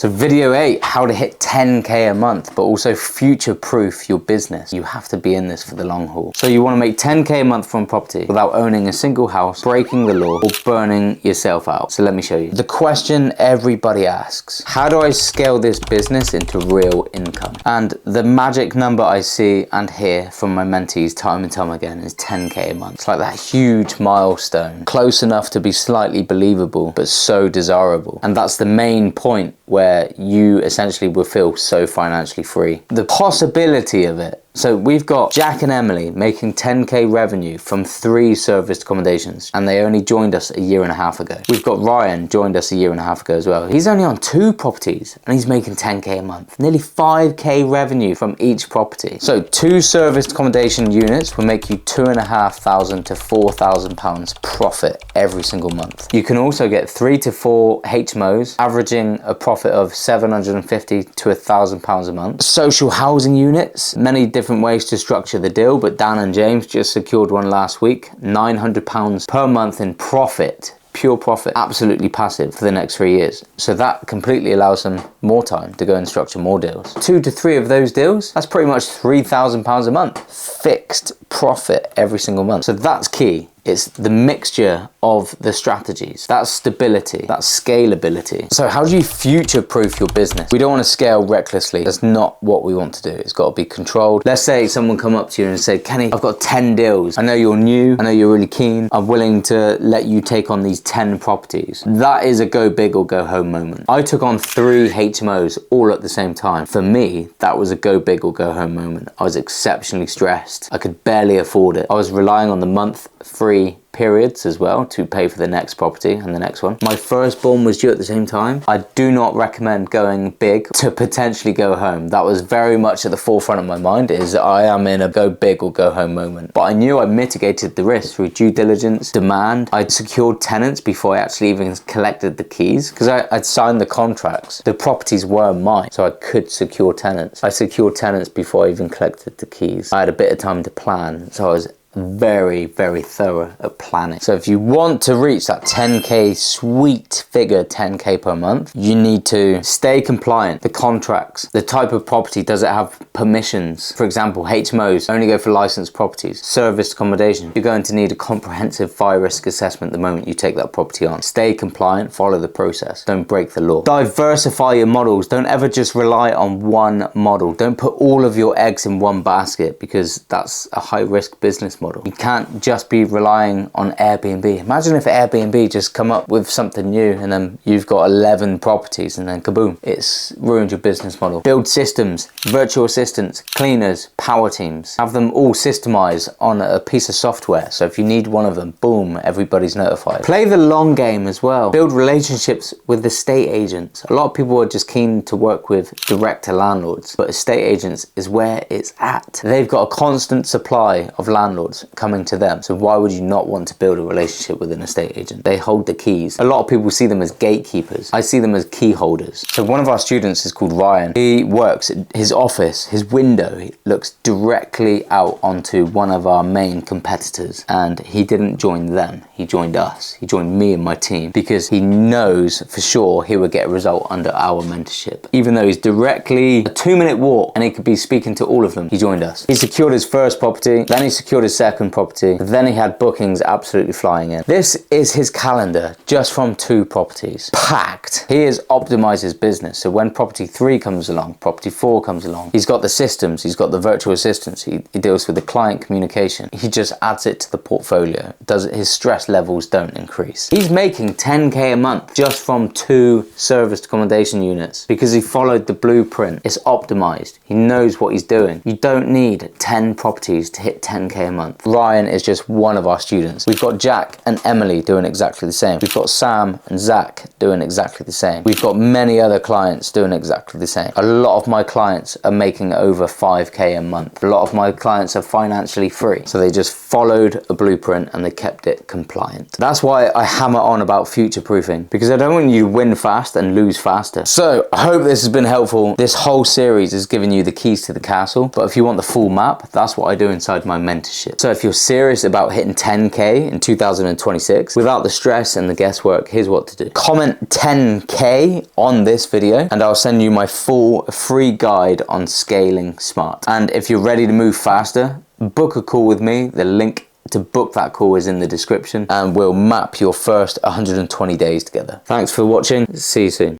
So video 8, how to hit 10K a month, but also future-proof your business. You have to be in this for the long haul. So you want to make 10K a month from property without owning a single house, breaking the law, or burning yourself out. So let me show you. The question everybody asks, how do I scale this business into real income? And the magic number I see and hear from my mentees time and time again is 10K a month. It's like that huge milestone, close enough to be slightly believable, but so desirable. And that's the main point where you essentially will feel so financially free. The possibility of it. So we've got Jack and Emily making 10K revenue from 3 serviced accommodations, and they only joined us a year and a half ago. We've got Ryan joined us a year and a half ago as well. He's only on 2 properties and he's making 10K a month, nearly 5K revenue from each property. So 2 serviced accommodation units will make you £2,500 to £4,000 profit every single month. You can also get 3 to 4 HMOs, averaging a profit of £750 to £1,000 a month. Social housing units, many different ways to structure the deal, but Dan and James just secured one last week, £900 per month in profit, pure profit, absolutely passive for the next 3 years. So that completely allows them more time to go and structure more deals. 2 to 3 of those deals, that's pretty much £3,000 a month, fixed profit every single month. So that's key. It's the mixture of the strategies. That's stability, that's scalability. So how do you future-proof your business? We don't want to scale recklessly. That's not what we want to do. It's got to be controlled. Let's say someone come up to you and say, Kenny, I've got 10 deals. I know you're new. I know you're really keen. I'm willing to let you take on these 10 properties. That is a go big or go home moment. I took on 3 HMOs all at the same time. For me, that was a go big or go home moment. I was exceptionally stressed. I could barely afford it. I was relying on the month free periods as well to pay for the next property and the next one. My firstborn was due at the same time. I do not recommend going big to potentially go home. That was very much at the forefront of my mind, is I am in a go big or go home moment. But I knew I mitigated the risk through due diligence, demand. I'd secured tenants before I actually even collected the keys, because I'd signed the contracts. The properties were mine, so I could secure tenants. I secured tenants before I even collected the keys. I had a bit of time to plan, so I was very thorough at planning. So if you want to reach that 10K sweet figure, 10K per month, you need to stay compliant. The contracts, the type of property, does it have permissions? For example, HMOs only go for licensed properties. Serviced accommodation, you're going to need a comprehensive fire risk assessment the moment you take that property on. Stay compliant, follow the process, don't break the law. Diversify your models. Don't ever just rely on one model. Don't put all of your eggs in one basket, because that's a high risk business model. You can't just be relying on Airbnb. Imagine if Airbnb just come up with something new and then you've got 11 properties and then kaboom, it's ruined your business model. Build systems, virtual assistants, cleaners, power teams. Have them all systemized on a piece of software. So if you need one of them, boom, everybody's notified. Play the long game as well. Build relationships with estate agents. A lot of people are just keen to work with direct to landlords, but estate agents is where it's at. They've got a constant supply of landlords coming to them. So why would you not want to build a relationship with an estate agent? They hold the keys. A lot of people see them as gatekeepers. I see them as key holders. So one of our students is called Ryan. He works at his office, his window looks directly out onto one of our main competitors, and he didn't join them. He joined us. He joined me and my team because he knows for sure he would get a result under our mentorship. Even though he's directly a 2-minute walk and he could be speaking to all of them, he joined us. He secured his first property, then he secured his second property, then he had bookings absolutely flying in. This is his calendar just from 2 properties, packed. He has optimized his business, so when property 3 comes along, property 4 comes along, he's got the systems, he's got the virtual assistants, he deals with the client communication, he just adds it to the portfolio. His stress levels don't increase. He's making 10K a month just from 2 serviced accommodation units because he followed the blueprint. It's optimized. He knows what he's doing. You don't need 10 properties to hit 10K a month. Ryan is just one of our students. We've got Jack and Emily doing exactly the same. We've got Sam and Zach doing exactly the same. We've got many other clients doing exactly the same. A lot of my clients are making over 5K a month. A lot of my clients are financially free. So they just followed a blueprint and they kept it compliant. That's why I hammer on about future proofing, because I don't want you to win fast and lose faster. So I hope this has been helpful. This whole series is giving you the keys to the castle, but if you want the full map, that's what I do inside my mentorship. So if you're serious about hitting 10K in 2026, without the stress and the guesswork, here's what to do. Comment 10K on this video and I'll send you my full free guide on scaling smart. And if you're ready to move faster, book a call with me. The link to book that call is in the description, and we'll map your first 120 days together. Thanks for watching. See you soon.